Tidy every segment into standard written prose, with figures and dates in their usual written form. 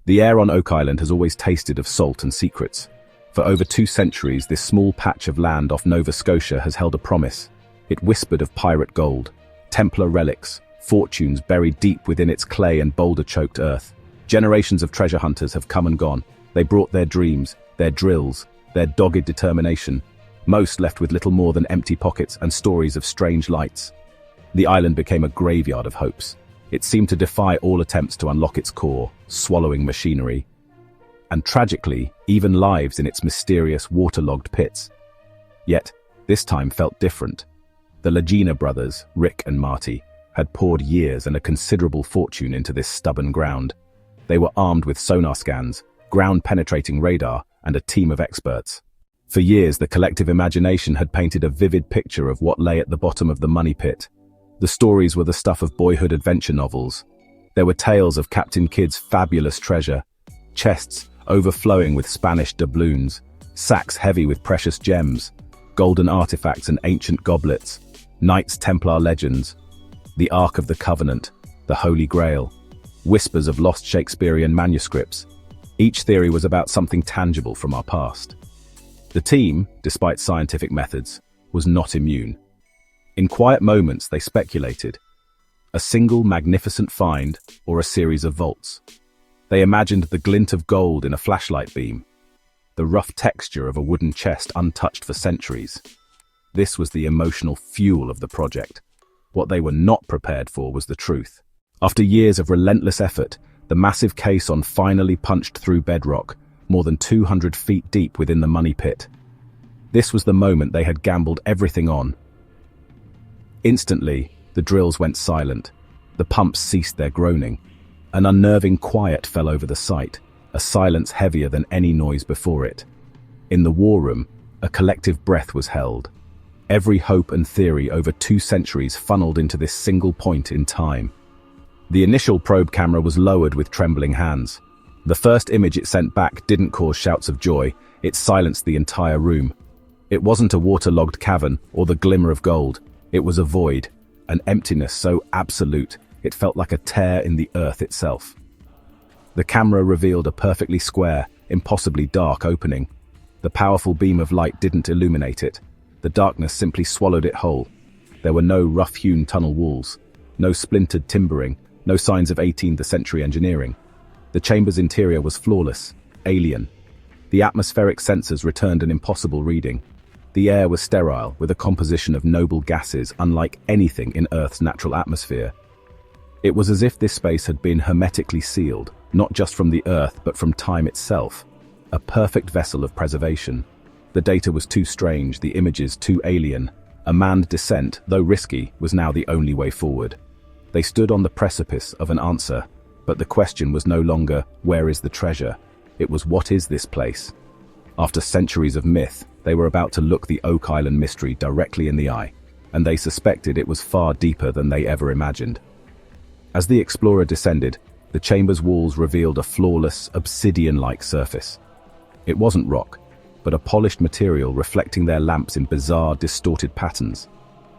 The air on Oak Island has always tasted of salt and secrets. For over 2 centuries, this small patch of land off Nova Scotia has held a promise. It whispered of pirate gold, Templar relics, fortunes buried deep within its clay and boulder-choked earth. Generations of treasure hunters have come and gone. They brought their dreams, their drills, their dogged determination. Most left with little more than empty pockets and stories of strange lights. The island became a graveyard of hopes. It seemed to defy all attempts to unlock its core, swallowing machinery. And tragically, even lives in its mysterious waterlogged pits. Yet, this time felt different. The Lagina brothers, Rick and Marty, had poured years and a considerable fortune into this stubborn ground. They were armed with sonar scans, ground-penetrating radar, and a team of experts. For years, the collective imagination had painted a vivid picture of what lay at the bottom of the money pit. The stories were the stuff of boyhood adventure novels. There were tales of Captain Kidd's fabulous treasure, chests overflowing with Spanish doubloons, sacks heavy with precious gems, golden artifacts and ancient goblets, Knights Templar legends, the Ark of the Covenant, the Holy Grail, whispers of lost Shakespearean manuscripts. Each theory was about something tangible from our past. The team, despite scientific methods, was not immune. In quiet moments, they speculated. A single magnificent find or a series of vaults. They imagined the glint of gold in a flashlight beam, the rough texture of a wooden chest untouched for centuries. This was the emotional fuel of the project. What they were not prepared for was the truth. After years of relentless effort, the massive caisson finally punched through bedrock, more than 200 feet deep within the money pit. This was the moment they had gambled everything on. Instantly, the drills went silent. The pumps ceased their groaning. An unnerving quiet fell over the site, a silence heavier than any noise before it. In the war room, a collective breath was held. Every hope and theory over 2 centuries funneled into this single point in time. The initial probe camera was lowered with trembling hands. The first image it sent back didn't cause shouts of joy, it silenced the entire room. It wasn't a waterlogged cavern or the glimmer of gold. It was a void, an emptiness so absolute it felt like a tear in the earth itself. The camera revealed a perfectly square, impossibly dark opening. The powerful beam of light didn't illuminate it. The darkness simply swallowed it whole. There were no rough-hewn tunnel walls, no splintered timbering, no signs of 18th century engineering. The chamber's interior was flawless, alien. The atmospheric sensors returned an impossible reading. The air was sterile, with a composition of noble gases unlike anything in Earth's natural atmosphere. It was as if this space had been hermetically sealed, not just from the Earth but from time itself. A perfect vessel of preservation. The data was too strange, the images too alien. A manned descent, though risky, was now the only way forward. They stood on the precipice of an answer, but the question was no longer, where is the treasure? It was, what is this place? After centuries of myth, they were about to look the Oak Island mystery directly in the eye, and they suspected it was far deeper than they ever imagined. As the explorer descended, the chamber's walls revealed a flawless, obsidian-like surface. It wasn't rock, but a polished material reflecting their lamps in bizarre, distorted patterns.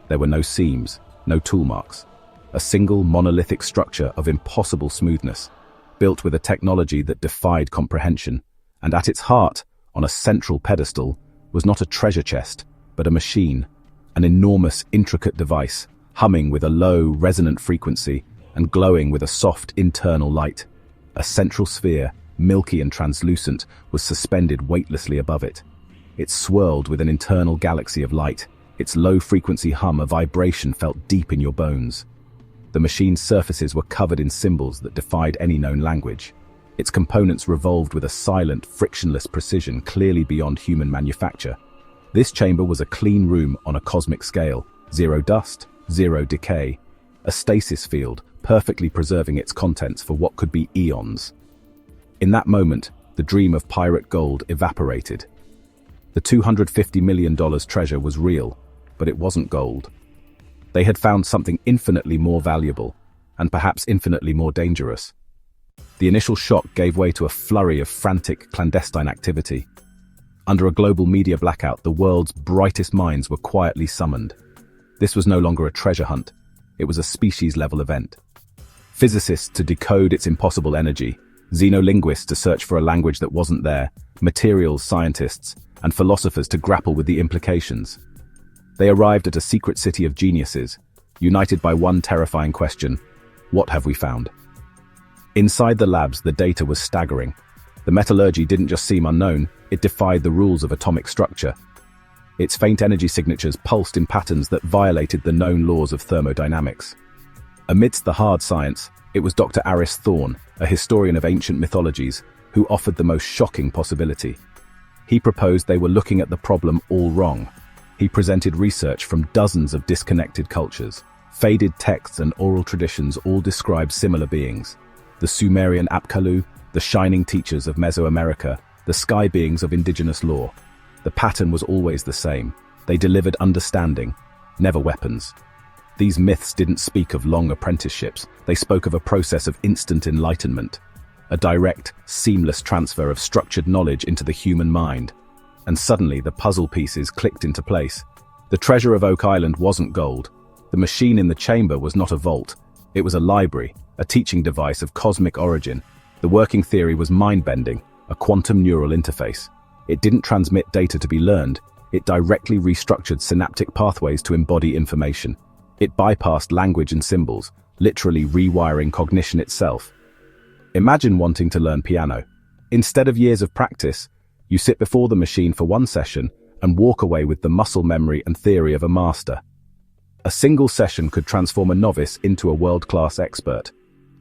There were no seams, no tool marks. A single monolithic structure of impossible smoothness, built with a technology that defied comprehension, and at its heart, on a central pedestal, was not a treasure chest, but a machine, an enormous, intricate device, humming with a low, resonant frequency and glowing with a soft, internal light. A central sphere, milky and translucent, was suspended weightlessly above it. It swirled with an internal galaxy of light, its low-frequency hum a vibration felt deep in your bones. The machine's surfaces were covered in symbols that defied any known language. Its components revolved with a silent, frictionless precision clearly beyond human manufacture. This chamber was a clean room on a cosmic scale, zero dust, zero decay, a stasis field, perfectly preserving its contents for what could be eons. In that moment, the dream of pirate gold evaporated. The $250 million treasure was real, but it wasn't gold. They had found something infinitely more valuable, and perhaps infinitely more dangerous. The initial shock gave way to a flurry of frantic, clandestine activity. Under a global media blackout, the world's brightest minds were quietly summoned. This was no longer a treasure hunt. It was a species-level event. Physicists to decode its impossible energy, xenolinguists to search for a language that wasn't there, materials scientists, and philosophers to grapple with the implications. They arrived at a secret city of geniuses, united by one terrifying question: what have we found? Inside the labs, the data was staggering. The metallurgy didn't just seem unknown, it defied the rules of atomic structure. Its faint energy signatures pulsed in patterns that violated the known laws of thermodynamics. Amidst the hard science, it was Dr. Aris Thorne, a historian of ancient mythologies, who offered the most shocking possibility. He proposed they were looking at the problem all wrong. He presented research from dozens of disconnected cultures. Faded texts and oral traditions all describe similar beings. The Sumerian Apkallu, the shining teachers of Mesoamerica, the sky beings of indigenous lore. The pattern was always the same. They delivered understanding, never weapons. These myths didn't speak of long apprenticeships, they spoke of a process of instant enlightenment, a direct, seamless transfer of structured knowledge into the human mind. And suddenly the puzzle pieces clicked into place. The treasure of Oak Island wasn't gold. The machine in the chamber was not a vault. It was a library, a teaching device of cosmic origin. The working theory was mind-bending, a quantum neural interface. It didn't transmit data to be learned, it directly restructured synaptic pathways to embody information. It bypassed language and symbols, literally rewiring cognition itself. Imagine wanting to learn piano. Instead of years of practice, you sit before the machine for one session and walk away with the muscle memory and theory of a master. A single session could transform a novice into a world-class expert.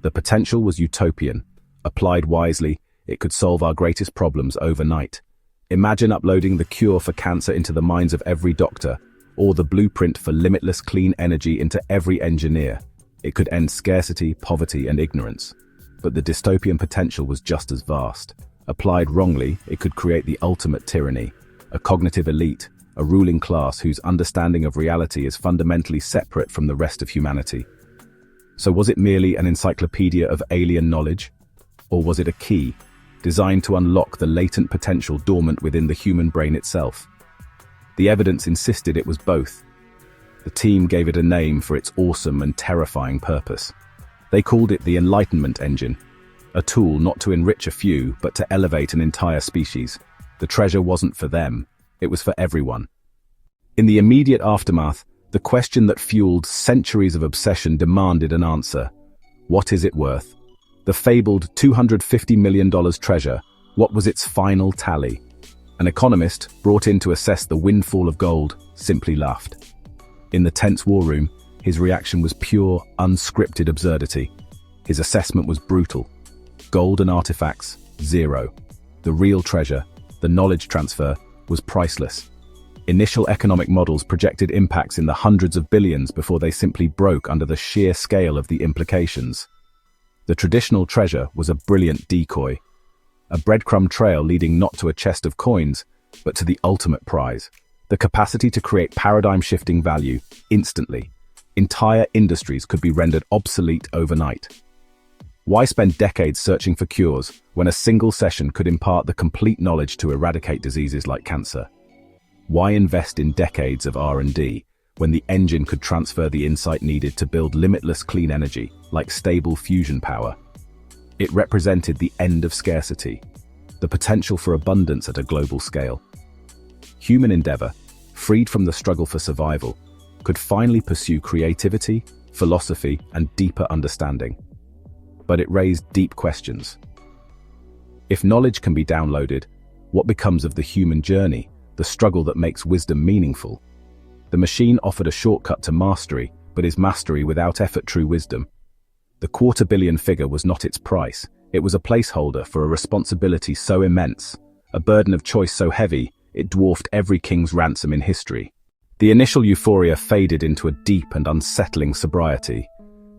The potential was utopian. Applied wisely, it could solve our greatest problems overnight. Imagine uploading the cure for cancer into the minds of every doctor, or the blueprint for limitless clean energy into every engineer. It could end scarcity, poverty, and ignorance. But the dystopian potential was just as vast. Applied wrongly, it could create the ultimate tyranny, a cognitive elite, a ruling class whose understanding of reality is fundamentally separate from the rest of humanity. So was it merely an encyclopedia of alien knowledge? Or was it a key, designed to unlock the latent potential dormant within the human brain itself? The evidence insisted it was both. The team gave it a name for its awesome and terrifying purpose. They called it the Enlightenment engine, a tool not to enrich a few, but to elevate an entire species. The treasure wasn't for them, it was for everyone. In the immediate aftermath, the question that fueled centuries of obsession demanded an answer. What is it worth? The fabled $250 million treasure, what was its final tally? An economist, brought in to assess the windfall of gold, simply laughed. In the tense war room, his reaction was pure, unscripted absurdity. His assessment was brutal. Gold and artifacts, zero. The real treasure, the knowledge transfer, was priceless. Initial economic models projected impacts in the hundreds of billions before they simply broke under the sheer scale of the implications. The traditional treasure was a brilliant decoy, a breadcrumb trail leading not to a chest of coins, but to the ultimate prize, the capacity to create paradigm-shifting value instantly. Entire industries could be rendered obsolete overnight. Why spend decades searching for cures when a single session could impart the complete knowledge to eradicate diseases like cancer? Why invest in decades of R&D when the engine could transfer the insight needed to build limitless clean energy, like stable fusion power? It represented the end of scarcity, the potential for abundance at a global scale. Human endeavor, freed from the struggle for survival, could finally pursue creativity, philosophy, and deeper understanding. But it raised deep questions. If knowledge can be downloaded, what becomes of the human journey, the struggle that makes wisdom meaningful? The machine offered a shortcut to mastery, but is mastery without effort true wisdom? The $250 million figure was not its price, it was a placeholder for a responsibility so immense, a burden of choice so heavy, it dwarfed every king's ransom in history. The initial euphoria faded into a deep and unsettling sobriety.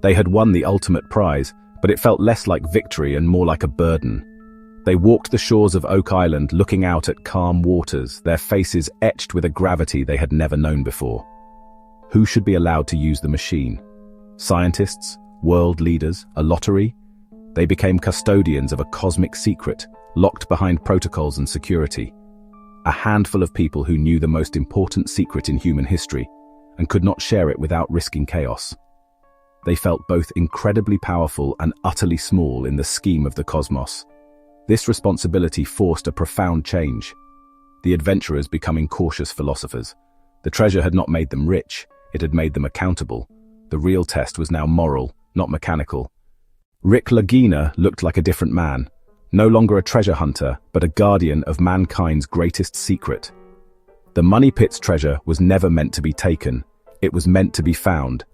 They had won the ultimate prize, but it felt less like victory and more like a burden. They walked the shores of Oak Island looking out at calm waters, their faces etched with a gravity they had never known before. Who should be allowed to use the machine? Scientists? World leaders? A lottery? They became custodians of a cosmic secret, locked behind protocols and security. A handful of people who knew the most important secret in human history, and could not share it without risking chaos. they felt both incredibly powerful and utterly small in the scheme of the cosmos. This responsibility forced a profound change. The adventurers becoming cautious philosophers. The treasure had not made them rich, it had made them accountable. The real test was now moral, not mechanical. Rick Lagina looked like a different man, no longer a treasure hunter, but a guardian of mankind's greatest secret. The Money Pit's treasure was never meant to be taken, it was meant to be found,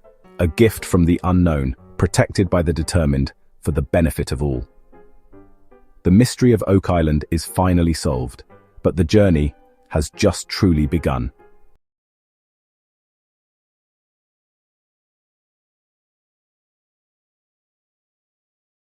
a gift from the unknown, protected by the determined, for the benefit of all. The mystery of Oak Island is finally solved, but the journey has just truly begun.